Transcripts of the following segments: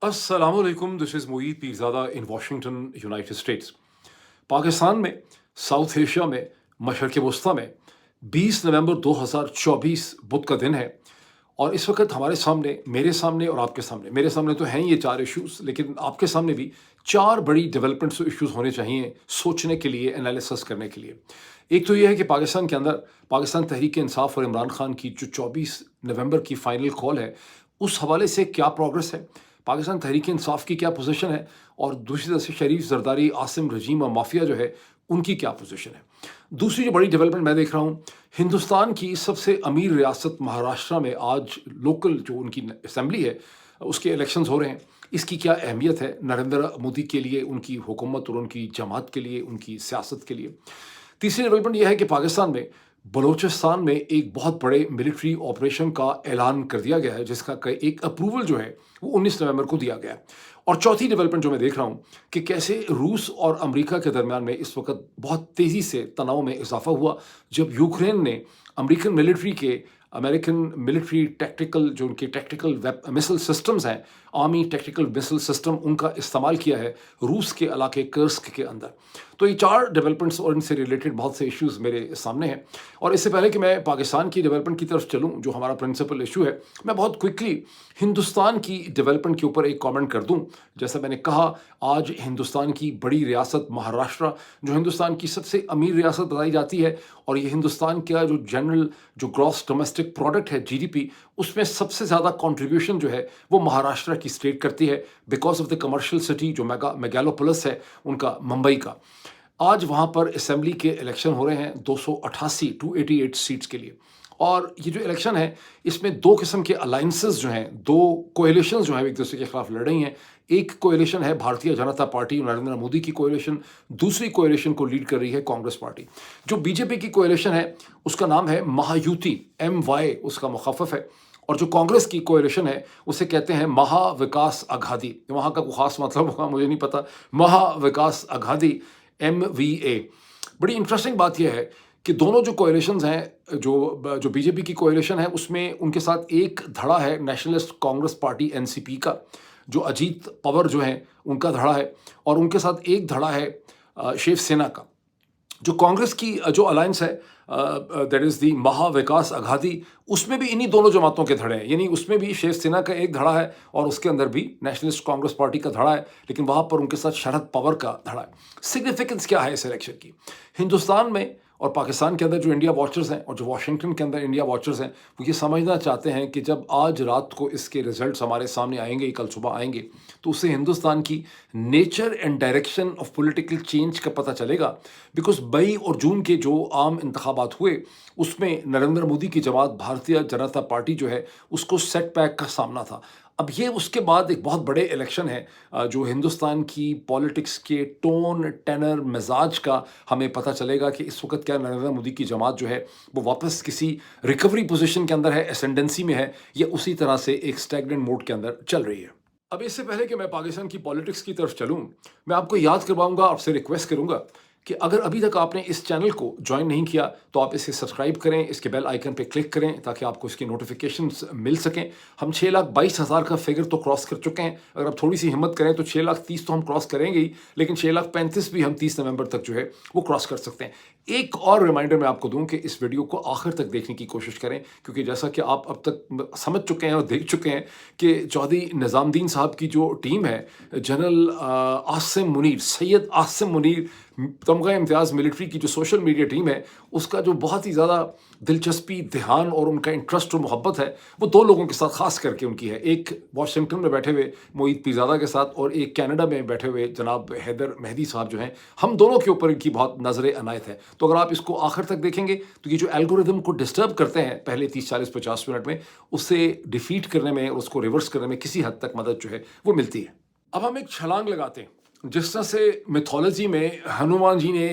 अस्सलाम वालेकुम, this is Moid Pirzada in Washington, United states. Pakistan में, साउथ एशिया में, मशरिक़ वस्ता में 20 नवंबर 2024 बुध का दिन है और इस वक़्त हमारे सामने, मेरे सामने और आपके सामने, मेरे सामने तो हैं ये 4 इश्यूज़, लेकिन आपके सामने भी 4 बड़ी डेवलपमेंट्स इश्यूज़ होने चाहिए सोचने के लिए, एनालिसिस करने के लिए। एक तो ये है कि पाकिस्तान के अंदर पाकिस्तान तहरीक-ए-इंसाफ और इमरान खान की जो 24 नवंबर की फाइनल कॉल है, उस हवाले से क्या प्रोग्रेस है? पाकिस्तान तहरीक-ए-इंसाफ की क्या पोज़ीशन है? और दूसरी तरफ से शरीफ, ज़रदारी, आसिम रजीम और माफिया जो है, उनकी क्या पोज़ीशन है? दूसरी जो बड़ी डेवलपमेंट मैं देख रहा हूँ, हिंदुस्तान की सबसे अमीर रियासत महाराष्ट्र में आज लोकल जो उनकी असेंबली है, उसके इलेक्शंस हो रहे हैं। इसकी क्या अहमियत है नरेंद्र मोदी के लिए, उनकी हुकूमत और उनकी जमात के लिए, उनकी सियासत के लिए? तीसरी डेवलपमेंट यह है कि पाकिस्तान में बलूचिस्तान में एक बहुत बड़े मिलिट्री ऑपरेशन का ऐलान कर दिया गया है, जिसका एक अप्रूवल जो है वो 19 नवंबर को दिया गया है। और चौथी डेवलपमेंट जो मैं देख रहा हूँ कि कैसे रूस और अमेरिका के दरमियान में इस वक्त बहुत तेज़ी से तनाव में इजाफा हुआ, जब यूक्रेन ने अमेरिकन मिलिट्री टैक्टिकल जो उनके टैक्टिकल मिसाइल सिस्टम्स हैं, आर्मी टैक्टिकल मिसाइल सिस्टम, उनका इस्तेमाल किया है रूस के इलाके कर्स्क के अंदर। तो ये 4 डेवलपमेंट्स और इनसे रिलेटेड बहुत से इश्यूज़ मेरे सामने हैं। और इससे पहले कि मैं पाकिस्तान की डेवलपमेंट की तरफ चलूँ, जो हमारा प्रिंसिपल इशू है, मैं बहुत क्विकली हिंदुस्तान की डेवलपमेंट के ऊपर एक कमेंट कर दूँ। जैसा मैंने कहा, आज हिंदुस्तान की बड़ी रियासत महाराष्ट्र, जो हिंदुस्तान की सबसे अमीर रियासत बताई जाती है, और ये हिंदुस्तान का जो ग्रॉस डोमेस्टिक प्रोडक्ट है, जीडीपी, उसमें सबसे ज़्यादा कंट्रीब्यूशन जो है वो महाराष्ट्र की स्टेट करती है, because of the commercial city जो मेगालोपोलिस है उनका, मुंबई का। आज वहाँ पर असेंबली के इलेक्शन हो रहे हैं 288 सीट्स के लिए। और ये जो इलेक्शन है, इसमें 2 किस्म के अलायंसेस जो हैं, 2 कोएलिशंस जो हैं, एक दूसरे के खिलाफ लड़ रही हैं। एक कोएलिशन है भारतीय जनता पार्टी, नरेंद्र मोदी की कोएलिशन। दूसरी कोएलिशन को लीड कर रही है कांग्रेस पार्टी। जो बीजेपी की कोएलिशन है, उसका नाम है महायुति, MY उसका मुखफ़्फ़ है। और जो कांग्रेस की कोएलिशन है, उसे कहते हैं महाविकास अघाड़ी। वहाँ का कोई ख़ास मतलब होगा, मुझे नहीं पता। महाविकास अघाड़ी, MVA। बड़ी इंटरेस्टिंग बात यह है कि दोनों जो कोएलिशंस हैं, जो बीजेपी की कोएलिशन है, उसमें उनके साथ एक धड़ा है नेशनलिस्ट कांग्रेस पार्टी NCP का, जो अजीत पवार जो हैं उनका धड़ा है, और उनके साथ एक धड़ा है शिवसेना का। जो कांग्रेस की जो अलायंस है, that is the Maha Vikas Aghadi, उसमें भी इन्हीं दोनों जमातों के धड़े हैं। यानी उसमें भी शिवसेना का एक धड़ा है और उसके अंदर भी नेशनलिस्ट कांग्रेस पार्टी का धड़ा है, लेकिन वहाँ पर उनके साथ शरद पवार का धड़ा है। सिग्निफिकेंस क्या है इस इलेक्शन की? हिंदुस्तान में और पाकिस्तान के अंदर जो इंडिया वॉचर्स हैं और जो वाशिंगटन के अंदर इंडिया वॉचर्स हैं, वो ये समझना चाहते हैं कि जब आज रात को इसके रिजल्ट्स हमारे सामने आएंगे, कल सुबह आएंगे, तो उससे हिंदुस्तान की nature and direction of political change का पता चलेगा। बिकॉज मई और जून के जो आम इंतखाबात हुए, उसमें नरेंद्र मोदी की जमात भारतीय जनता पार्टी जो है, उसको सेटबैक का सामना था। अब ये उसके बाद एक बहुत बड़े इलेक्शन है, जो हिंदुस्तान की पॉलिटिक्स के टोन, टेनर, मिजाज का हमें पता चलेगा कि इस वक्त क्या नरेंद्र मोदी की जमात जो है वो वापस किसी रिकवरी पोजीशन के अंदर है, एसेंडेंसी में है, या उसी तरह से एक स्टैग्नेंट मोड के अंदर चल रही है। अब इससे पहले कि मैं पाकिस्तान की पॉलिटिक्स की तरफ चलूँ, मैं आपको याद करवाऊंगा, आपसे रिक्वेस्ट करूंगा कि अगर अभी तक आपने इस चैनल को ज्वाइन नहीं किया तो आप इसे सब्सक्राइब करें, इसके बेल आइकन पे क्लिक करें ताकि आपको इसकी नोटिफिकेशंस मिल सकें। हम 6,22,000 का फिगर तो क्रॉस कर चुके हैं। अगर आप थोड़ी सी हिम्मत करें तो 6,30,000 तो हम क्रॉस करेंगे ही, लेकिन 6,35,000 भी हम 30 नवंबर तक जो है वो क्रॉस कर सकते हैं। एक और रिमाइंडर मैं आपको दूं कि इस वीडियो को आखिर तक देखने की कोशिश करें, क्योंकि जैसा कि आप अब तक समझ चुके हैं और देख चुके हैं कि चौधरी निज़ामुद्दीन साहब की जो टीम है, जनरल आसिम मुनीर, सैयद आसिम मुनीर, तमगा इम्तियाज़ मिलिट्री की जो सोशल मीडिया टीम है, उसका जो बहुत ही ज़्यादा दिलचस्पी, ध्यान और उनका इंटरेस्ट और मोहब्बत है, वो 2 लोगों के साथ ख़ास करके उनकी है। एक वाशिंगटन में बैठे हुए मोईद पीरज़ादा के साथ, और एक कनाडा में बैठे हुए जनाब हैदर मेहदी साहब जो हैं, हम दोनों के ऊपर इनकी बहुत नज़र अनायत है। तो अगर आप इसको आखिर तक देखेंगे तो ये जो एल्गोरिदम को डिस्टर्ब करते हैं पहले 30, 40, 50 मिनट में, उससे डिफीट करने में और उसको रिवर्स करने में किसी हद तक मदद जो है वो मिलती है। अब हम एक छलांग लगाते हैं। जिस तरह से मिथोलॉजी में हनुमान जी ने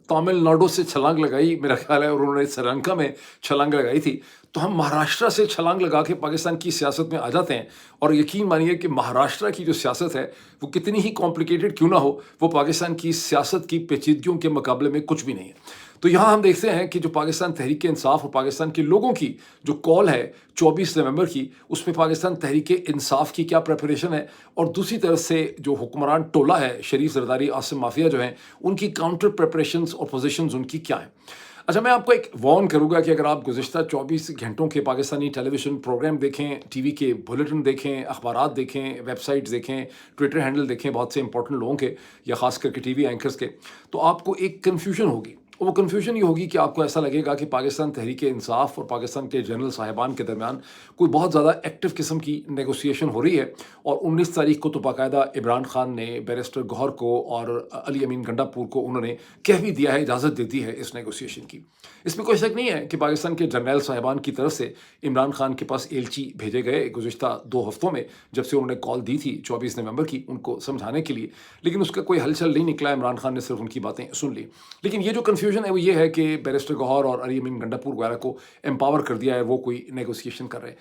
तमिलनाडु से छलांग लगाई, मेरा ख्याल है, और उन्होंने श्रीलंका में छलांग लगाई थी, तो हम महाराष्ट्र से छलांग लगा के पाकिस्तान की सियासत में आ जाते हैं। और यकीन मानिए कि महाराष्ट्र की जो सियासत है वो कितनी ही कॉम्प्लिकेटेड क्यों ना हो, वो पाकिस्तान की सियासत की पेचीदगियों के मुकाबले में कुछ भी नहीं है। تو یہاں ہم دیکھتے ہیں کہ جو پاکستان تحریک انصاف اور پاکستان کے لوگوں کی جو کال ہے 24 نومبر کی، اس میں پاکستان تحریک انصاف کی کیا پریپریشن ہے، اور دوسری طرف سے جو حکمران ٹولہ ہے شریف زرداری عاصم مافیا جو ہیں، ان کی کاؤنٹر پریپریشنز اور پوزیشنز ان کی کیا ہیں۔ اچھا، میں آپ کو ایک وارن کروں گا کہ اگر آپ گزشتہ 24 گھنٹوں کے پاکستانی ٹیلی ویژن پروگرام دیکھیں، ٹی وی کے بلیٹن دیکھیں، اخبارات دیکھیں، ویب سائٹس دیکھیں، ٹویٹر ہینڈل دیکھیں بہت سے امپورٹنٹ لوگوں کے، یا خاص کر کے ٹی وی اینکرز کے، تو آپ کو ایک کنفیوژن ہوگی۔ وہ کنفیوژن یہ ہوگی کہ آپ کو ایسا لگے گا کہ پاکستان تحریک انصاف اور پاکستان کے جنرل صاحبان کے درمیان کوئی بہت زیادہ ایکٹیو قسم کی نیگوسیشن ہو رہی ہے، اور 19 تاریخ کو تو باقاعدہ عمران خان نے بیرسٹر گوہر کو اور علی امین گنڈا پور کو انہوں نے کہہ بھی دیا ہے، اجازت دیتی ہے اس نیگوسیشن کی۔ اس میں کوئی شک نہیں ہے کہ پاکستان کے جرنیل صاحبان کی طرف سے عمران خان کے پاس ایلچی بھیجے گئے گزشتہ 2 ہفتوں میں، جب سے انہوں نے کال دی تھی 24 نومبر کی ان کو سمجھانے کے لیے، لیکن اس کا کوئی ہل چل نہیں نکلا۔ عمران خان نے صرف ان کی باتیں سن لی۔ لیکن یہ جو کنفیوژن ہے وہ یہ ہے کہ بیرسٹر گوہر اور علی امین گنڈا پور وغیرہ کو امپاور کر دیا ہے، وہ کوئی نیگوسیشن کر رہے ہیں۔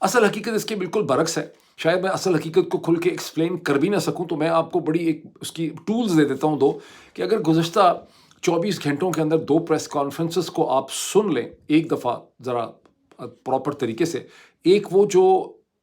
اصل حقیقت اس کے بالکل برعکس ہے۔ شاید میں اصل حقیقت کو کھل کے ایکسپلین کر بھی نہ سکوں، تو میں آپ کو بڑی ایک اس کی ٹولز دے دیتا ہوں دو، کہ اگر گزشتہ 24 گھنٹوں کے اندر 2 پریس کانفرنسز کو آپ سن لیں ایک دفعہ ذرا پراپر طریقے سے، ایک وہ جو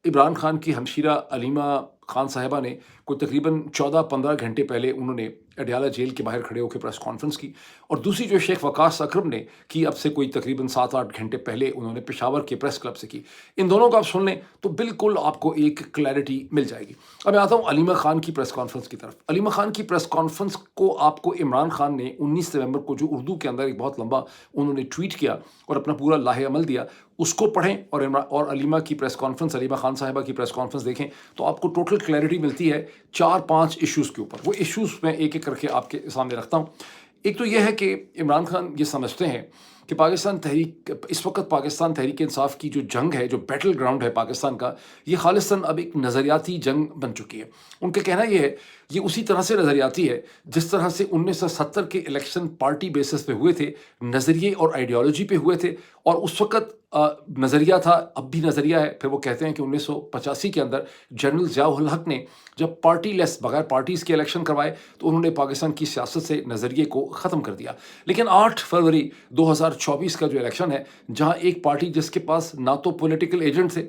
عمران خان کی ہمشیرہ علیمہ خان صاحبہ نے کوئی تقریباً 14-15 گھنٹے پہلے انہوں نے اڈیالہ جیل کے باہر کھڑے ہو کے پریس کانفرنس کی، اور دوسری جو شیخ وقاص اکرم نے کی اب سے کوئی تقریباً 7-8 گھنٹے پہلے انہوں نے پشاور کے پریس کلب سے کی۔ ان دونوں کو آپ سن لیں تو بالکل آپ کو ایک کلیئرٹی مل جائے گی۔ اب میں آتا ہوں علیمہ خان کی پریس کانفرنس کی طرف۔ علیمہ خان کی پریس کانفرنس کو آپ کو عمران خان نے 19 نومبر کو جو اردو کے اندر ایک بہت لمبا انہوں نے ٹویٹ کیا اور اپنا پورا لاہ عمل دیا، اس کو پڑھیں، اور علیمہ کی پریس کانفرنس، علیمہ خان صاحبہ کی پریس کانفرنس دیکھیں، تو آپ کو ٹوٹل کلیئرٹی ملتی ہے 4-5 ایشوز کے اوپر۔ وہ ایشوز میں ایک ایک کر کے آپ کے سامنے رکھتا ہوں۔ ایک تو یہ ہے کہ عمران خان یہ سمجھتے ہیں کہ اس وقت پاکستان تحریک انصاف کی جو جنگ ہے، جو بیٹل گراؤنڈ ہے پاکستان کا، یہ خالصاً اب ایک نظریاتی جنگ بن چکی ہے۔ ان کا کہنا یہ ہے، یہ اسی طرح سے نظریاتی ہے جس طرح سے 1970 کے الیکشن پارٹی بیسس پہ ہوئے تھے، نظریے اور آئیڈیالوجی پہ ہوئے تھے، اور اس وقت نظریہ تھا، اب بھی نظریہ ہے۔ پھر وہ کہتے ہیں کہ 1985 کے اندر جنرل ضیاء الحق نے جب پارٹی لیس، بغیر پارٹیز کے الیکشن کروائے، تو انہوں نے پاکستان کی سیاست سے نظریے کو ختم کر دیا۔ لیکن 8 فروری 2024 کا جو الیکشن ہے، جہاں ایک پارٹی جس کے پاس نہ تو پولیٹیکل ایجنٹ تھے،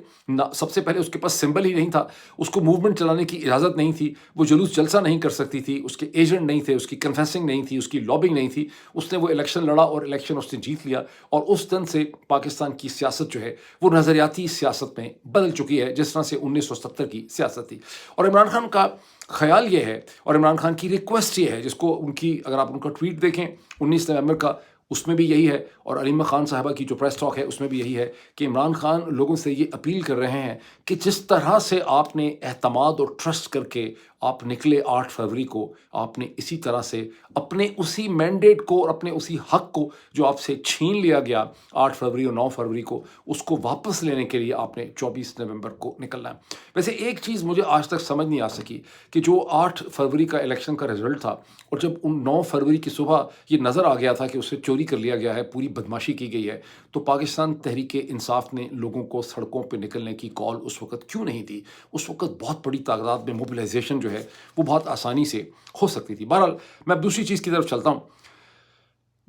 سب سے پہلے اس کے پاس سمبل ہی نہیں تھا، اس کو موومنٹ چلانے کی اجازت نہیں تھی، وہ جلوس جلسہ نہیں کر سکتی تھی، اس کے ایجنٹ نہیں تھے، اس کی کنفیسنگ نہیں تھی، اس کی لابنگ نہیں تھی، اس نے وہ الیکشن لڑا اور الیکشن اس نے جیت لیا، اور اس دن سے پاکستان کی سیاست جو ہے وہ نظریاتی سیاست میں بدل چکی ہے، جس طرح سے 1970 کی سیاست تھی۔ اور عمران خان کا خیال یہ ہے، اور عمران خان کی ریکویسٹ یہ ہے، جس کو ان کی، اگر آپ ان کا ٹویٹ دیکھیں 19 نومبر کا، اس میں بھی یہی ہے، اور علیمہ خان صاحبہ کی جو پریس ٹاک ہے اس میں بھی یہی ہے، کہ عمران خان لوگوں سے یہ اپیل کر رہے ہیں کہ جس طرح سے آپ نے اعتماد اور ٹرسٹ کر کے آپ نکلے 8 فروری کو، آپ نے اسی طرح سے اپنے اسی مینڈیٹ کو اور اپنے اسی حق کو جو آپ سے چھین لیا گیا 8 فروری اور 9 فروری کو، اس کو واپس لینے کے لیے آپ نے 24 نومبر کو نکلنا ہے۔ ویسے ایک چیز مجھے آج تک سمجھ نہیں آ سکی کہ جو 8 فروری کا الیکشن کا رزلٹ تھا، اور جب ان 9 فروری کی صبح یہ نظر آ گیا تھا کہ اسے چوری کر لیا گیا ہے، پوری بدماشی کی گئی ہے، تو پاکستان تحریک انصاف نے لوگوں کو سڑکوں پہ نکلنے کی کال اس وقت کیوں نہیں دی؟ اس وقت بہت بڑی تعداد میں موبلائزیشن جو ہے وہ بہت آسانی سے ہو سکتی تھی۔ بہرحال میں اب دوسری چیز کی طرف چلتا ہوں۔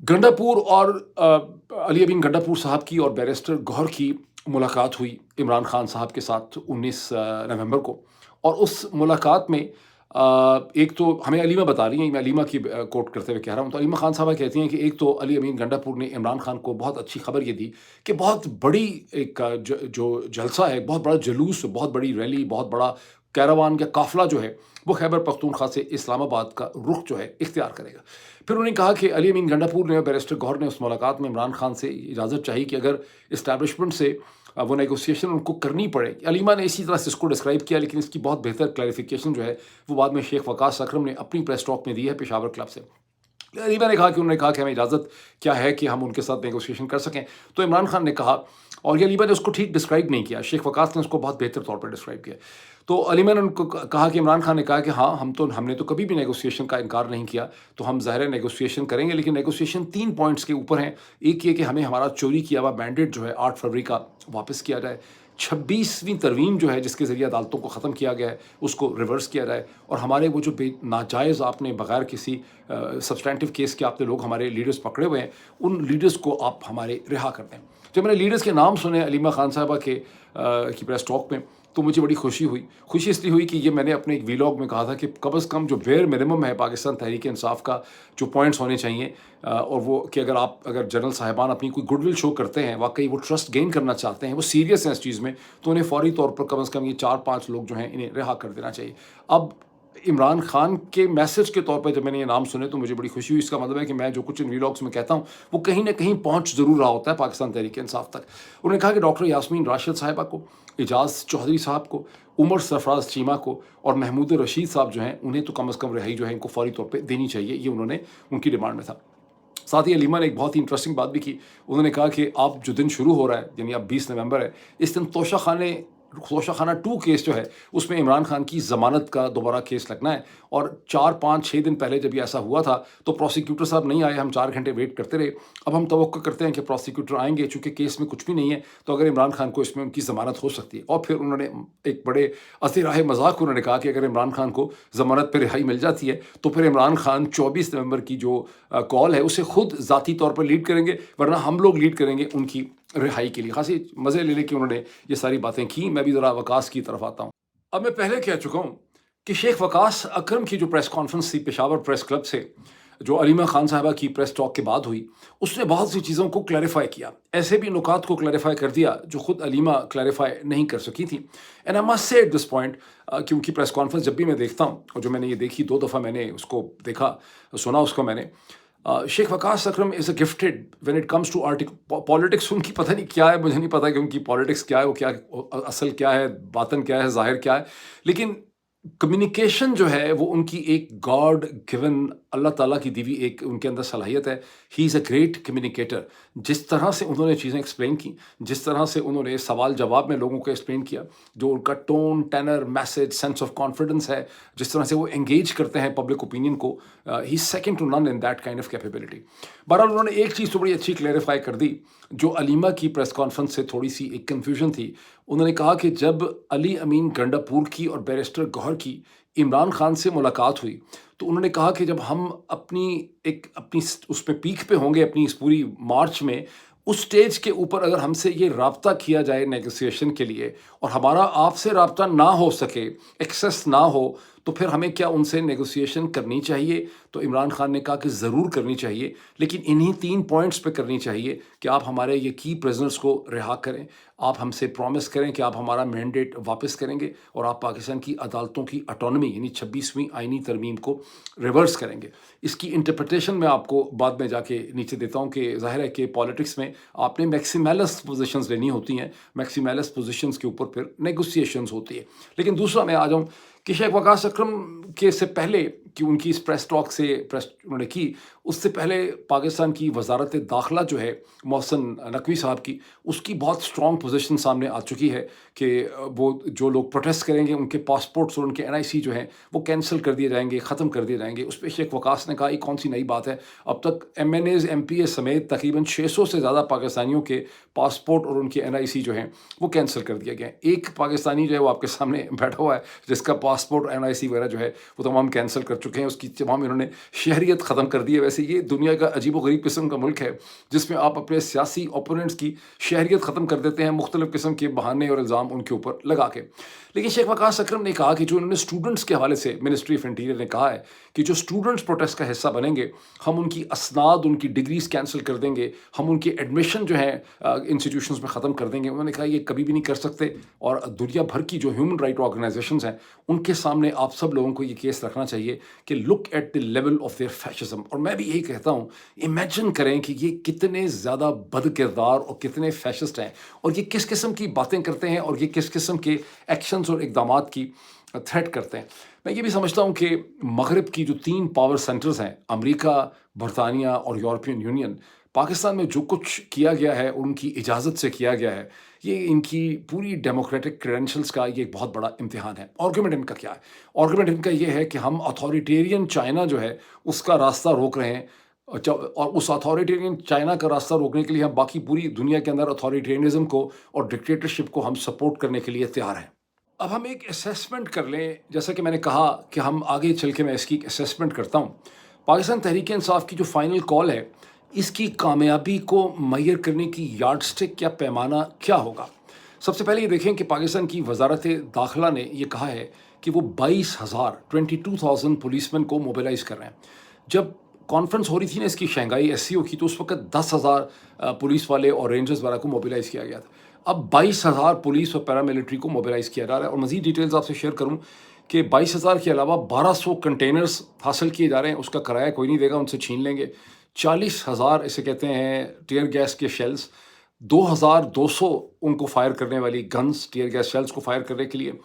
گنڈا پور اور علی امین گنڈا پور صاحب کی اور بیرسٹر گوہر کی ملاقات ہوئی عمران خان صاحب کے ساتھ 19 نومبر کو، اور اس ملاقات میں ایک تو ہمیں علیمہ بتا رہی ہیں، میں علیمہ کی کوٹ کرتے ہوئے کہہ رہا ہوں، تو علیمہ خان صاحبہ کہتی ہیں کہ ایک تو علی امین گنڈا پور نے عمران خان کو بہت اچھی خبر یہ دی کہ بہت بڑی ایک جو جلسہ ہے، بہت بڑا جلوس، بہت بڑی ریلی، بہت بڑا کیراوان یا قافلہ جو ہے وہ خیبر پختونخوا سے اسلام آباد کا رخ جو ہے اختیار کرے گا۔ پھر انہوں نے کہا کہ علی امین گنڈا پور نے اور بیرسٹر گوہر نے اس ملاقات میں عمران خان سے اجازت چاہی کہ اگر اسٹیبلشمنٹ سے وہ نیگوسیشن ان کو کرنی پڑے۔ علیمہ نے اسی طرح سے اس کو ڈسکرائب کیا، لیکن اس کی بہت بہتر کلیریفیکیشن جو ہے وہ بعد میں شیخ وقاص اکرم نے اپنی پریس ٹاک میں دی ہے پشاور کلب سے۔ علیمہ نے کہا کہ انہوں نے کہا کہ ہمیں اجازت کیا ہے کہ ہم ان کے ساتھ نیگوسیشن کر سکیں، تو عمران خان نے کہا، اور یہ علیمہ نے اس کو ٹھیک ڈسکرائب نہیں کیا، شیخ وقاص نے اس کو بہت بہتر طور پر ڈسکرائب کیا۔ تو علیمہ نے ان کو کہا کہ عمران خان نے کہا کہ ہاں ہم نے تو کبھی بھی نیگوسیشن کا انکار نہیں کیا، تو ہم ظاہر نیگوسیشن کریں گے، لیکن نیگوسیشن 3 پوائنٹس کے اوپر ہیں۔ ایک یہ کہ ہمیں ہمارا چوری کیا ہوا مینڈیٹ جو ہے 8 فروری کا واپس کیا جائے، 26ویں ترمیم جو ہے جس کے ذریعے عدالتوں کو ختم کیا گیا ہے اس کو ریورس کیا جائے، اور ہمارے وہ جو بے ناجائز آپ نے بغیر کسی سبسٹینٹیو کیس کے آپ نے لوگ ہمارے لیڈرز پکڑے ہوئے ہیں، ان لیڈرز کو آپ ہمارے رہا کر دیں۔ جب میں نے لیڈرز کے نام سنے علیمہ خان صاحبہ کے کی پریس ٹاک میں، تو مجھے بڑی خوشی ہوئی۔ خوشی اس لیے ہوئی کہ یہ میں نے اپنے ایک ویلاگ میں کہا تھا کہ کم از کم جو بیئر منیمم ہے پاکستان تحریک انصاف کا، جو پوائنٹس ہونے چاہیے، اور وہ کہ اگر جنرل صاحبان اپنی کوئی گڈ ول شو کرتے ہیں، واقعی وہ ٹرسٹ گین کرنا چاہتے ہیں، وہ سیریس ہیں اس چیز میں، تو انہیں فوری طور پر کم از کم یہ 4-5 لوگ جو ہیں انہیں رہا کر دینا چاہیے۔ اب عمران خان کے میسج کے طور پہ جب میں نے یہ نام سنے تو مجھے بڑی خوشی ہوئی۔ اس کا مطلب ہے کہ میں جو کچھ ان ویلاگس میں کہتا ہوں وہ کہیں نہ کہیں پہنچ ضرور رہا ہوتا ہے پاکستان تحریک انصاف تک۔ انہوں نے کہا کہ ڈاکٹر یاسمین راشد صاحبہ کو، اعجاز چودھری صاحب کو، عمر سرفراز چیمہ کو اور محمود رشید صاحب جو ہیں انہیں تو کم از کم رہائی جو ہے ان کو فوری طور پہ دینی چاہیے، یہ انہوں نے ان کی ڈیمانڈ میں تھا۔ ساتھ ہی علیمہ نے ایک بہت ہی انٹرسٹنگ بات بھی کی، انہوں نے کہا کہ آپ جو دن شروع ہو رہا ہے، یعنی اب 20 نومبر ہے، اس دن توشہ خانہ 2 کیس جو ہے اس میں عمران خان کی ضمانت کا دوبارہ کیس لگنا ہے، اور 4-5-6 دن پہلے جب یہ ایسا ہوا تھا تو پروسیکیوٹر صاحب نہیں آئے، ہم 4 گھنٹے ویٹ کرتے رہے۔ اب ہم توقع کرتے ہیں کہ پروسیکیوٹر آئیں گے، چونکہ کیس میں کچھ بھی نہیں ہے تو اگر عمران خان کو اس میں ان کی ضمانت ہو سکتی ہے۔ اور پھر انہوں نے ایک بڑے راہ مذاق انہوں نے کہا کہ اگر عمران خان کو ضمانت پہ رہائی مل جاتی ہے تو پھر عمران خان 24 نومبر کی جو کال ہے اسے خود ذاتی طور پر لیڈ کریں گے، ورنہ ہم لوگ لیڈ کریں گے ان کی رہائی کے لیے۔ خاصی مزے لے لے کے انہوں نے یہ ساری باتیں کی۔ میں بھی ذرا وقاص کی طرف آتا ہوں۔ اب میں پہلے کہہ چکا ہوں کہ شیخ وقاص اکرم کی جو پریس کانفرنس تھی پشاور پریس کلب سے، جو علیمہ خان صاحبہ کی پریس ٹاک کے بعد ہوئی، اس نے بہت سی چیزوں کو کلیریفائی کیا، ایسے بھی نکات کو کلیریفائی کر دیا جو خود علیمہ کلیریفائی نہیں کر سکی تھی۔ And I must say at this point کہ ان کی پریس کانفرنس جب بھی میں دیکھتا ہوں، اور جو میں نے یہ دیکھی 2 دفعہ میں نے اس کو دیکھا، سنا اس کو میں نے، Sheikh Waqas Akram is a gifted when it comes to politics. ان کی پتہ نہیں کیا ہے، مجھے نہیں پتا کہ ان کی پالیٹکس کیا ہے، وہ کیا اصل کیا ہے، باطن کیا ہے، ظاہر کیا ہے، لیکن کمیونیکیشن جو ہے وہ ان کی ایک گاڈ گیون، اللہ تعالیٰ کی دی ہوئی ایک ان کے اندر صلاحیت ہے۔ ہی از اے گریٹ کمیونیکیٹر۔ جس طرح سے انہوں نے چیزیں ایکسپلین کی، جس طرح سے انہوں نے سوال جواب میں لوگوں کو ایکسپلین کیا، جو ان کا tone, tenor, message, sense of confidence ہے، جس طرح سے وہ انگیج کرتے ہیں پبلک اوپینین کو، ہی از سیکنڈ ٹو نن in that kind of capability. بہرحال انہوں نے ایک چیز تو بڑی اچھی کلیریفائی کر دی جو علیمہ کی پریس کانفرنس سے تھوڑی سی ایک کنفیوژن تھی۔ انہوں نے کہا کہ جب علی امین گنڈاپور کی اور بیرسٹر گوہر کی عمران خان سے ملاقات ہوئی تو انہوں نے کہا کہ جب ہم اپنی اس پہ پیک پہ ہوں گے، اپنی اس پوری مارچ میں، اس سٹیج کے اوپر اگر ہم سے یہ رابطہ کیا جائے نیگوسیشن کے لیے، اور ہمارا آپ سے رابطہ نہ ہو سکے، ایکسیس نہ ہو، تو پھر ہمیں کیا ان سے نیگوسیشن کرنی چاہیے؟ تو عمران خان نے کہا کہ ضرور کرنی چاہیے، لیکن انہی 3 پوائنٹس پہ کرنی چاہیے کہ آپ ہمارے یہ کی پریزنرز کو رہا کریں، آپ ہم سے پرومس کریں کہ آپ ہمارا مینڈیٹ واپس کریں گے، اور آپ پاکستان کی عدالتوں کی اٹانومی یعنی 26ویں آئینی ترمیم کو ریورس کریں گے۔ اس کی انٹرپریٹیشن میں آپ کو بعد میں جا کے نیچے دیتا ہوں کہ ظاہر ہے کہ پالیٹکس میں آپ نے میکسیمیلس پوزیشنز لینی ہوتی ہیں، میکسیمیلس پوزیشنز کے اوپر پھر نیگوسیشنز ہوتی ہے۔ لیکن دوسرا میں آ جاؤں کہ شیخ وقاص اکرم کے سے پہلے کہ ان کی اس پریس ٹاک سے انہوں نے کی، اس سے پہلے پاکستان کی وزارت داخلہ جو ہے محسن نقوی صاحب کی، اس کی بہت سٹرونگ پوزیشن سامنے آ چکی ہے کہ وہ جو لوگ پروٹیسٹ کریں گے ان کے پاسپورٹس اور ان کے NIC جو ہیں وہ کینسل کر دیے جائیں گے، ختم کر دیے جائیں گے۔ اس پہ شیخ وقاص نے کہا یہ کون سی نئی بات ہے، اب تک MNAs MPA سمیت تقریباً 600 سے زیادہ پاکستانیوں کے پاسپورٹ اور ان کے NIC جو ہیں وہ کینسل کر دیے گئے ہیں۔ ایک پاکستانی جو ہے وہ آپ کے سامنے بیٹھا ہوا ہے جس کا پاسپورٹ NIC وغیرہ جو ہے وہ تمام کینسل کر چکے ہیں، اس کی تمام انہوں نے شہریت ختم کر دی ہے۔ ویسے یہ دنیا کا عجیب و غریب قسم کا ملک ہے جس میں آپ اپنے سیاسی اوپوننٹس کی شہریت ختم کر دیتے ہیں مختلف قسم کے بہانے اور الزام ان کے اوپر لگا کے۔ لیکن شیخ وقاص اکرم نے کہا کہ جو انہوں نے اسٹوڈنٹس کے حوالے سے منسٹری آف انٹیریئر نے کہا ہے کہ جو اسٹوڈنٹس پروٹیسٹ کا حصہ بنیں گے ہم ان کی اسناد، ان کی ڈگریز کینسل کر دیں گے، ہم ان کی ایڈمیشن جو ہے انسٹیٹیوشنز میں ختم کر دیں گے۔ انہوں نے کہا یہ کبھی بھی نہیں کر سکتے، اور دنیا بھر کی جو ہیومن رائٹ آرگنائزیشنز ہیں ان کے سامنے آپ سب لوگوں کو یہ کیس رکھنا چاہیے کہ look at the level of their fascism. اور میں بھی یہی کہتا ہوں، امیجن کریں کہ یہ کتنے زیادہ بد کردار اور کتنے فیشسٹ ہیں، اور یہ کس قسم کی باتیں کرتے ہیں، اور یہ کس قسم کے ایکشنز اور اقدامات کی تھریٹ کرتے ہیں۔ میں یہ بھی سمجھتا ہوں کہ مغرب کی جو 3 پاور سینٹرز ہیں، امریکہ، برطانیہ اور یورپین یونین، پاکستان میں جو کچھ کیا گیا ہے ان کی اجازت سے کیا گیا ہے، یہ ان کی پوری ڈیموکریٹک کریڈینشلز کا یہ ایک بہت بڑا امتحان ہے۔ آرگومنٹ ان کا کیا ہے؟ آرگومنٹ ان کا یہ ہے کہ ہم اتھارٹیرین چائنا جو ہے اس کا راستہ روک رہے ہیں، अच्छा, और उस अथॉरिटेरियन चाइना का रास्ता रोकने के लिए हम बाकी पूरी दुनिया के अंदर अथॉरिटेरियनिज्म को और डिक्टेटरशिप को हम सपोर्ट करने के लिए तैयार हैं। अब हम एक असेसमेंट कर लें, जैसा कि मैंने कहा कि हम आगे चल के मैं इसकी एक असेसमेंट करता हूँ। पाकिस्तान तहरीक-ए-इंसाफ की जो फाइनल कॉल है, इसकी कामयाबी को मेज़र करने की यार्डस्टिक या पैमाना क्या होगा? सबसे पहले ये देखें कि पाकिस्तान की वज़ारत-ए-दाखिला ने ये कहा है कि वो 22,000 22,000 पुलिसमैन को मोबिलाइज़ कर रहे हैं। जब कॉन्फ्रेंस हो रही थी ना इसकी शंघाई एससीओ की, तो उस वक़्त 10,000 पुलिस वाले और रेंजर्स वगैरह को मोबिलाइज़ किया गया था। अब 22,000 पुलिस और पैरामिलिट्री को मोबिलाइज़ किया जा रहा है, और मज़ीद डिटेल्स आपसे शेयर करूँ कि 22,000 के अलावा 1,200 कंटेनर्स हासिल किए जा रहे हैं, उसका किराया कोई नहीं देगा, उनसे छीन लेंगे। 40,000 इसे कहते हैं टियर गैस के शेल्स, 2,200 उनको फायर करने वाली गन्स, टियर गैस शेल्स को फायर करने के लिए,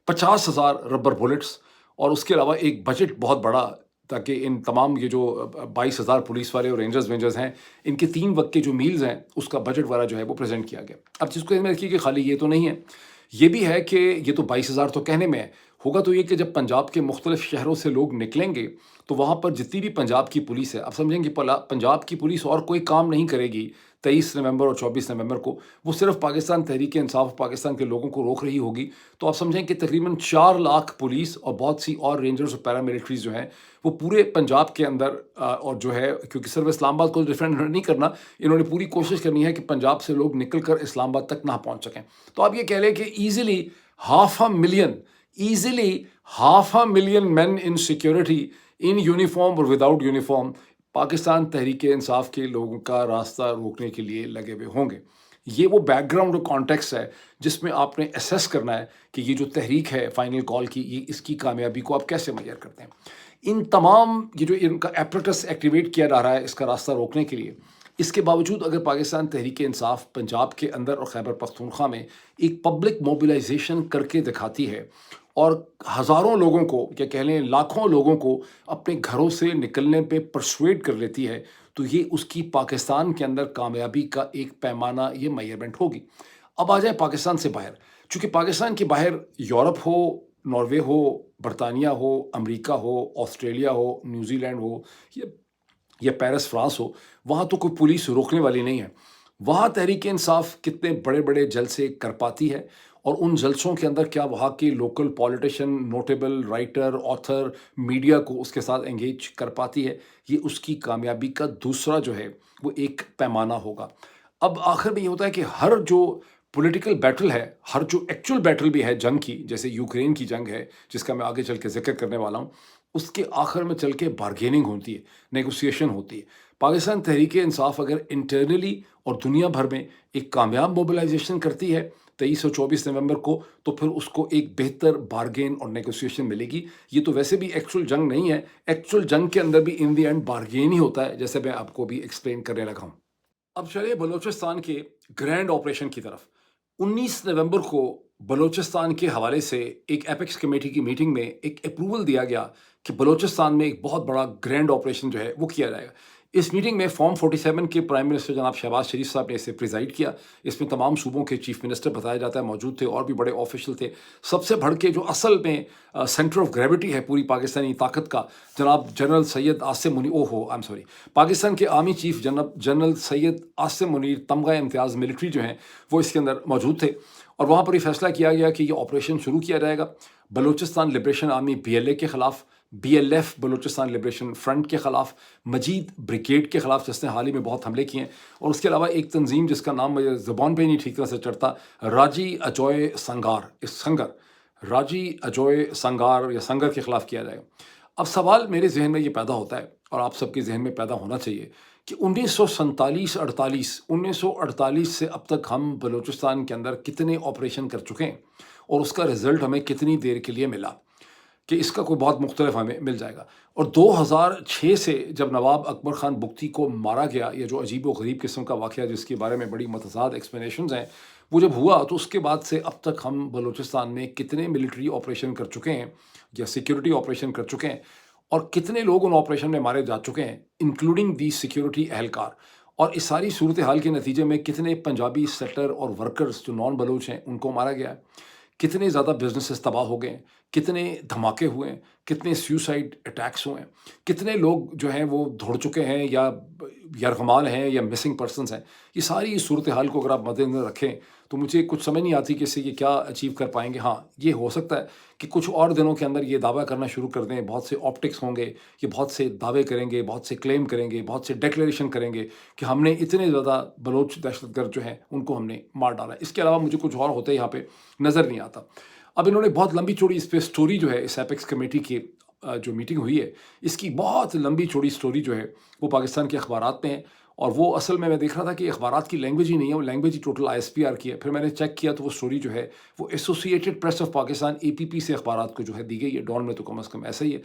50,000 रबर बुलेट्स, और उसके अलावा एक बजट बहुत बड़ा, ताकि इन तमाम ये जो 22,000 पुलिस वाले और रेंजर्स वेंजर्स हैं, इनके 3 वक्त के जो मील्स हैं, उसका बजट वाला जो है वो प्रेजेंट किया गया। अब जिसको में रखिए कि खाली ये तो नहीं है, ये भी है कि ये तो 22,000 तो कहने में है, होगा तो ये कि जब पंजाब के मुख्तलिफ शहरों से लोग निकलेंगे, तो वहाँ पर जितनी भी पंजाब की पुलिस है, आप समझेंगे पंजाब की पुलिस और कोई काम नहीं करेगी 23 नवंबर और 24 नवंबर को, वो सिर्फ पाकिस्तान तहरीक इंसाफ पाकिस्तान के लोगों को रोक रही होगी। तो आप समझें कि तकरीबन 4 लाख पुलिस और बहुत सी और रेंजर्स और पैरामिलिट्रीज जो हैं, वो पूरे पंजाब के अंदर और जो है, क्योंकि सिर्फ इस्लामाबाद को डिफेंड नहीं करना, इन्होंने पूरी कोशिश करनी है कि पंजाब से लोग निकल कर इस्लामाबाद तक ना पहुँच सकें। तो आप ये कह लें कि easily half a million easily 500,000 men in security, in uniform और विदाउट यूनिफॉर्म, पाकिस्तान तहरीक इंसाफ के लोगों का रास्ता रोकने के लिए लगे हुए होंगे। ये वो बैकग्राउंड और कॉन्टेक्स्ट है जिसमें आपने असेस करना है कि ये जो तहरीक है फाइनल कॉल की, ये इसकी कामयाबी को आप कैसे मेजर करते हैं। इन तमाम ये जो इनका एपरेटस एक्टिवेट किया जा रहा है इसका रास्ता रोकने के लिए, इसके बावजूद अगर पाकिस्तान तहरीक इंसाफ पंजाब के अंदर और खैबर पख्तूनख्वा में एक पब्लिक मोबिलाइजेशन करके दिखाती है और हज़ारों लोगों को या कह लें लाखों लोगों को अपने घरों से निकलने पे परसुएड कर लेती है, तो ये उसकी पाकिस्तान के अंदर कामयाबी का एक पैमाना, ये मेजरमेंट होगी। अब आ जाए पाकिस्तान से बाहर, चूँकि पाकिस्तान के बाहर यूरोप हो, नॉर्वे हो, बरतानिया हो, अमेरिका हो, ऑस्ट्रेलिया हो, न्यूज़ीलैंड हो, या पेरिस फ्रांस हो, वहाँ तो कोई पुलिस रोकने वाली नहीं है। वहाँ तहरीक इंसाफ कितने बड़े बड़े जलसे कर पाती है, और उन जलसों के अंदर क्या वहाँ के local politician, notable, writer, author, media को उसके साथ एंगेज कर पाती है, ये उसकी कामयाबी का दूसरा जो है वो एक पैमाना होगा। अब आखिर में ये होता है कि हर जो पॉलिटिकल बैटल है, हर जो एक्चुअल बैटल भी है जंग की, जैसे यूक्रेन की जंग है जिसका मैं आगे चल के जिक्र करने वाला हूँ, उसके आखिर में चल के बार्गेनिंग होती है, नेगोशिएशन होती है। पाकिस्तान तहरीक इंसाफ अगर इंटरनली और दुनिया भर में एक कामयाब मोबिलाइजेशन करती है 23 और 24 नवंबर को, तो फिर उसको एक बेहतर बार्गेन और नेगोशिएशन मिलेगी। ये तो वैसे भी एक्चुअल जंग नहीं है, एक्चुअल जंग के अंदर भी इन द एंड बार्गेन ही होता है, जैसे मैं आपको भी एक्सप्लेन करने लगा हूँ। अब चलिए बलूचिस्तान के ग्रैंड ऑपरेशन की तरफ। 19 नवंबर को बलूचिस्तान के हवाले से एक एपेक्स कमेटी की मीटिंग में एक अप्रूवल दिया गया कि बलूचिस्तान में एक बहुत बड़ा ग्रैंड ऑपरेशन जो है वो किया जाएगा। इस मीटिंग में फॉर्म 47 के प्राइम मिनिस्टर जनाब शहबाज शरीफ साहब ने इसे प्रिजाइड किया। इसमें तमाम सूबों के चीफ मिनिस्टर बताया जाता है मौजूद थे, और भी बड़े ऑफिशियल थे। सबसे बढ़ के जो असल में सेंटर ऑफ ग्रेविटी है पूरी पाकिस्तानी ताकत का, जनाब general Syed Asim Munir, I am sorry, Pakistan के army chief general Syed Asim Munir तमगा इम्तियाज़ मिलिट्री जो हैं वो इसके अंदर मौजूद थे। और वहाँ पर ये फैसला किया गया कि ये ऑपरेशन शुरू किया जाएगा बलूचिस्तान लिबरेशन आर्मी BLA के ख़िलाफ़, BLF बलूचिस्तान लिबरेशन फ्रंट के ख़िलाफ़, मजीद ब्रिगेड के ख़िलाफ़ जिसने हाल ही में बहुत हमले किए हैं, और उसके अलावा एक तंजीम जिसका नाम मुझे ज़बान पे नहीं ठीक तरह से चढ़ता, राजी अजोय संगार, इस संगर, राजी अजोय संगार या संगर के ख़िलाफ़ किया जाएगा। अब सवाल मेरे जहन में ये पैदा होता है, और आप सबके जहन में पैदा होना चाहिए, कि 1948 से अब तक हम बलूचिस्तान के अंदर कितने ऑपरेशन कर चुके हैं, और उसका रिज़ल्ट हमें कितनी देर के लिए मिला, कि इसका कोई बहुत मुख्तलिफ हमें मिल जाएगा। और 2006 से जब नवाब अकबर ख़ान बुगटी को मारा गया, ये जो अजीब व गरीब किस्म का वाक़या जिसके बारे में बड़ी मतज़ाद एक्सप्लेनेशंस हैं, वो जब हुआ तो उसके बाद से अब तक हम बलूचिस्तान में कितने मिलिट्री ऑपरेशन कर चुके हैं या सिक्योरिटी ऑपरेशन कर चुके हैं, और कितने लोग उन ऑपरेशन में मारे जा चुके हैं, इंक्लूडिंग दी सिक्योरिटी एहलकार। और इस सारी सूरत हाल के नतीजे में कितने पंजाबी सेटलर और वर्कर्स जो नॉन बलूच हैं उनको मारा गया है, कितने ज़्यादा बिजनेसेस तबाह हो गए हैं, कितने धमाके हुए हैं, कितने सुसाइड अटैक्स हुए हैं, कितने लोग जो हैं वो दौड़ चुके हैं या यरगमाल हैं या मिसिंग पर्सन्स हैं। ये सारी सूरत हाल को अगर आप मद्देनज़र रखें तो मुझे कुछ समझ नहीं आती कि इससे ये क्या अचीव कर पाएंगे। हाँ, ये हो सकता है कि कुछ और दिनों के अंदर ये दावा करना शुरू कर दें, बहुत से ऑप्टिक्स होंगे, ये बहुत से दावे करेंगे, बहुत से क्लेम करेंगे, बहुत से डिक्लेरेशन करेंगे कि हमने इतने ज़्यादा बलोच दहशतगर्द जो हैं उनको हमने मार डाला है। इसके अलावा मुझे कुछ और होते यहाँ पे नज़र नहीं आता। अब इन्होंने बहुत लंबी चौड़ी इस पे स्टोरी जो है, इस एपेक्स कमेटी की जो मीटिंग हुई है, इसकी बहुत लंबी चौड़ी स्टोरी जो है वो पाकिस्तान के अखबारात में है। और वो असल में मैं देख रहा था कि अखबारात की लैंग्वेज ही नहीं है, वो लैंग्वेज ही टोटल ISPR की है। फिर मैंने चेक किया तो वो स्टोरी जो है वो associated press of Pakistan APP से अखबारात को जो है दी गई है। डॉन में तो कम अज़ कम ऐसा ही है।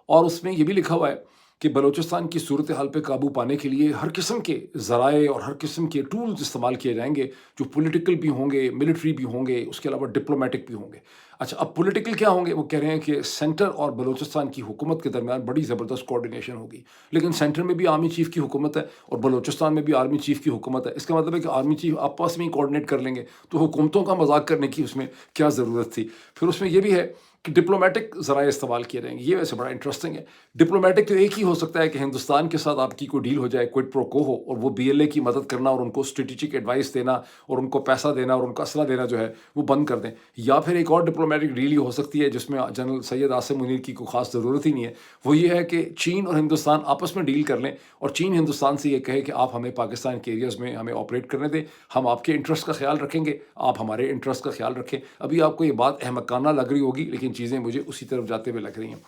और उसमें ये भी लिखा हुआ है कि बलूचिस्तान की सूरत हाल पे काबू पाने के लिए हर किस्म के ज़राए और हर किस्म के टूल्स इस्तेमाल किए जाएंगे, जो पॉलिटिकल भी होंगे, मिलिट्री भी होंगे, उसके अलावा डिप्लोमेटिक भी होंगे। अच्छा, अब पॉलिटिकल क्या होंगे? वो कह रहे हैं कि सेंटर और बलूचिस्तान की हुकूमत के दरमियान बड़ी ज़बरदस्त कोऑर्डिनेशन होगी। लेकिन सेंटर में भी आर्मी चीफ़ की हुकूमत है और बलूचिस्तान में भी आर्मी चीफ़ की हुकूमत है। इसका मतलब है कि आर्मी चीफ़ आपस में ही कोऑर्डिनेट कर लेंगे, तो हुकूमतों का मजाक करने की उसमें क्या ज़रूरत थी? फिर उसमें ये भी है कि डिप्लोमेटिक ज़राए इस्तेमाल किए जाएंगे। ये वैसे बड़ा इंटरेस्टिंग है। डिप्लोमेटिक तो एक ही हो सकता है कि हिंदुस्तान के साथ आपकी कोई डील हो जाए, क्विड प्रो को हो, और वो BLA की मदद करना और उनको स्ट्रेटेजिक एडवाइस देना और उनको पैसा देना और उनको असला देना जो है वो बंद कर दें। या फिर एक और डिप्लोमेटिक डील ही हो सकती है जिसमें जनरल सैयद आसिम मुनीर की कोई ख़ास ज़रूरत ही नहीं है। वो ये है कि चीन और हिंदुस्तान आपस में डील कर लें और चीन हिंदुस्तान से ये कहे कि आप हमें पाकिस्तान के एरियाज़ में हमें ऑपरेट करने दें, हम आपके इंटरेस्ट का ख्याल रखेंगे, आप हमारे इंटरेस्ट का ख्याल रखें। अभी आपको ये बात अहमकाना लग रही होगी, लेकिन चीज़ें मुझे उसी तरफ जाते हुए लग रही हैं।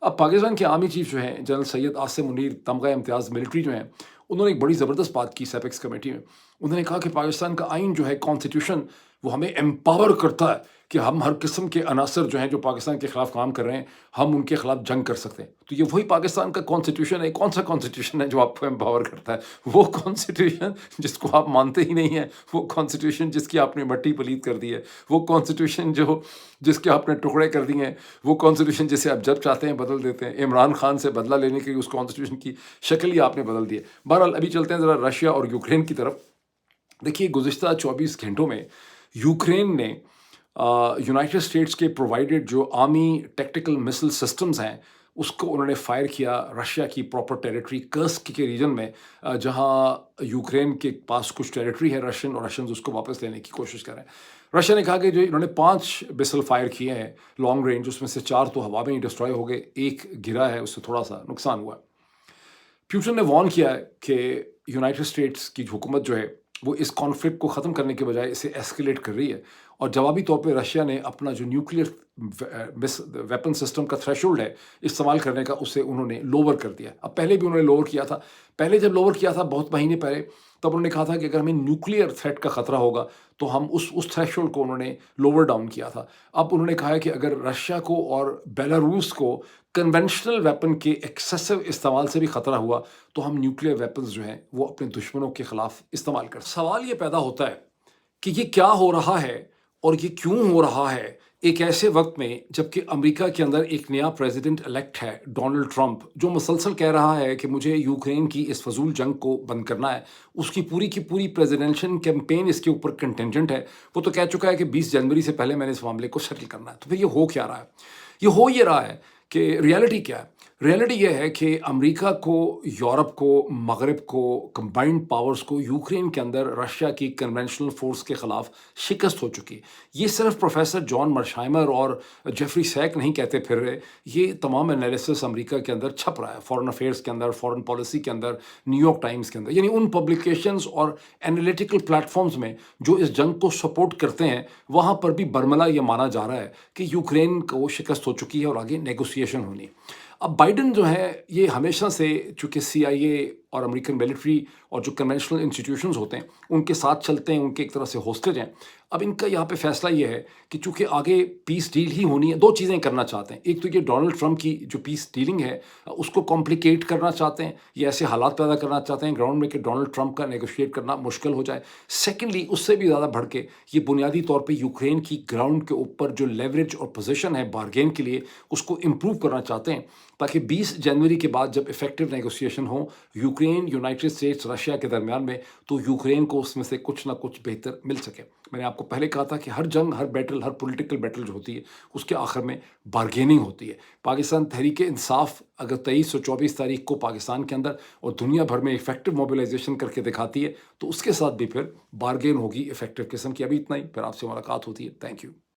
अब पाकिस्तान के आर्मी चीफ जो हैं जनरल सैयद आसिम मुनीर तमगा इम्तियाज़ मिलिट्री जो हैं, उन्होंने एक बड़ी ज़बरदस्त बात की सेपेक्स कमेटी में। उन्होंने कहा कि पाकिस्तान का आइन जो है, कॉन्स्टिट्यूशन, वो हमें एम्पावर करता है कि हम हर किस्म के अनासर जो हैं जो पाकिस्तान के ख़िलाफ़ काम कर रहे हैं, हम उनके ख़िलाफ़ जंग कर सकते हैं। तो ये वही पाकिस्तान का कॉन्स्टिट्यूशन है। कौन सा कॉन्स्टिट्यूशन है जो आपको एम्पावर करता है? वो कॉन्स्टिट्यूशन जिसको आप मानते ही नहीं हैं, वो कॉन्स्टिट्यूशन जिसकी आपने मट्टी पलीत कर दी है, वो कॉन्स्टिट्यूशन जो जिसके आपने टुकड़े कर दिए हैं, वो कॉन्स्टिट्यूशन जिसे आप जब चाहते हैं बदल देते हैं। इमरान खान से बदला लेने के लिए उस कॉन्स्टिट्यूशन की शक्ल ही आपने बदल दी है। बहरहाल अभी चलते हैं ज़रा रशिया और यूक्रेन की तरफ। देखिए, गुज़िश्ता 24 घंटों में यूक्रेन ने यूनाइटेड स्टेट्स के प्रोवाइडेड जो आर्मी टैक्टिकल मिसाइल सिस्टम्स हैं, उसको उन्होंने फायर किया रशिया की प्रॉपर टेरिटरी कर्स्क के रीजन में, जहां यूक्रेन के पास कुछ टेरिटरी है रशियन, और रशियंस उसको वापस लेने की कोशिश कर रहे हैं। रशिया ने कहा कि जो इन्होंने 5 मिसाइल फायर किए हैं लॉन्ग रेंज, उसमें से 4 तो हवा में ही डिस्ट्रॉय हो गए, एक गिरा है, उससे थोड़ा सा नुकसान हुआ। पुतिन ने वार्न किया है कि यूनाइटेड स्टेट्स की हुकूमत जो है वो इस कॉन्फ्लिक्ट को ख़त्म करने के बजाय इसे एस्केलेट कर रही है, और जवाबी तौर पे रशिया ने अपना जो न्यूक्लियर वेपन सिस्टम का थ्रेशोल्ड है इस्तेमाल करने का, उसे उन्होंने लोअर कर दिया। अब पहले भी उन्होंने लोअर किया था। पहले जब लोअर किया था बहुत महीने पहले, तब उन्होंने कहा था कि अगर हमें न्यूक्लियर थ्रेट का ख़तरा होगा तो हम उस थ्रेशोल्ड को उन्होंने लोअर डाउन किया था। अब उन्होंने कहा है कि अगर रशिया को और बेलारूस को कन्वेंशनल वेपन के एक्सेसिव इस्तेमाल से भी ख़तरा हुआ तो हम न्यूक्लियर वेपन्स जो हैं वो अपने दुश्मनों के ख़िलाफ़ इस्तेमाल कर। सवाल ये पैदा होता है कि ये क्या हो रहा है और ये क्यों हो रहा है एक ऐसे वक्त में जबकि अमेरिका के अंदर एक नया प्रेसिडेंट इलेक्ट है, डोनाल्ड ट्रंप, जो मुसलसल कह रहा है कि मुझे यूक्रेन की इस फजूल जंग को बंद करना है। उसकी पूरी की पूरी प्रेसिडेंशियल कैंपेन इसके ऊपर कंटेंजेंट है। वो तो कह चुका है कि 20 जनवरी से पहले मैंने इस मामले को सेटल करना है। तो फिर ये हो क्या रहा है? ये हो ये रहा है कि रियलिटी क्या है? रियलिटी ये है कि अमेरिका को, यूरोप को, मगरब को, कंबाइंड पावर्स को यूक्रेन के अंदर रशिया की कन्वेंशनल फोर्स के ख़िलाफ़ शिकस्त हो चुकी है। ये सिर्फ प्रोफेसर जॉन मर्शाइमर और जेफरी सैक नहीं कहते फिर रहे, ये तमाम एनालिसिस अमेरिका के अंदर छप रहा है, फॉरेन अफेयर्स के अंदर, फॉरेन पॉलिसी के अंदर, न्यूयॉर्क टाइम्स के अंदर, यानी उन पब्लिकेशंस और एनालिटिकल प्लेटफॉर्म्स में जो इस जंग को सपोर्ट करते हैं, वहाँ पर भी बरमला ये माना जा रहा है कि यूक्रेन को शिकस्त हो चुकी है और आगे नेगोशिएशन होनी। अब बाइडन जो है ये हमेशा से, चूँकि CIA और अमेरिकन मिलिट्री और जो कन्वेंशनल इंस्टीट्यूशंस होते हैं उनके साथ चलते हैं, उनके एक तरह से होस्टेज हैं। अब इनका यहाँ पे फैसला ये है कि चूँकि आगे पीस डील ही होनी है, दो चीज़ें करना चाहते हैं। एक तो ये डोनाल्ड ट्रंप की जो पीस डीलिंग है उसको कॉम्प्लिकेट करना चाहते हैं, ये ऐसे हालात पैदा करना चाहते हैं ग्राउंड में कि डोनाल्ड ट्रंप का नेगोशिएट करना मुश्किल हो जाए। सेकेंडली, उससे भी ज़्यादा बढ़ के ये बुनियादी तौर पर यूक्रेन की ग्राउंड के ऊपर जो लेवरेज और पोजिशन है बारगेन के लिए, उसको इम्प्रूव करना चाहते हैं। تاکہ 20 جنوری کے بعد جب افیکٹو نیگوسیشن ہو یوکرین یونائٹڈ اسٹیٹس رشیا کے درمیان میں، تو یوکرین کو اس میں سے کچھ نہ کچھ بہتر مل سکے۔ میں نے آپ کو پہلے کہا تھا کہ ہر جنگ، ہر بیٹل، ہر پولیٹیکل بیٹل جو ہوتی ہے اس کے آخر میں بارگیننگ ہوتی ہے۔ پاکستان تحریک انصاف اگر 23 اور 24 تاریخ کو پاکستان کے اندر اور دنیا بھر میں افیکٹو موبلائزیشن کر کے دکھاتی ہے تو اس کے ساتھ بھی پھر بارگین ہوگی افیکٹو قسم کی۔ ابھی اتنا ہی، پھر آپ سے ملاقات ہوتی ہے۔ Thank you.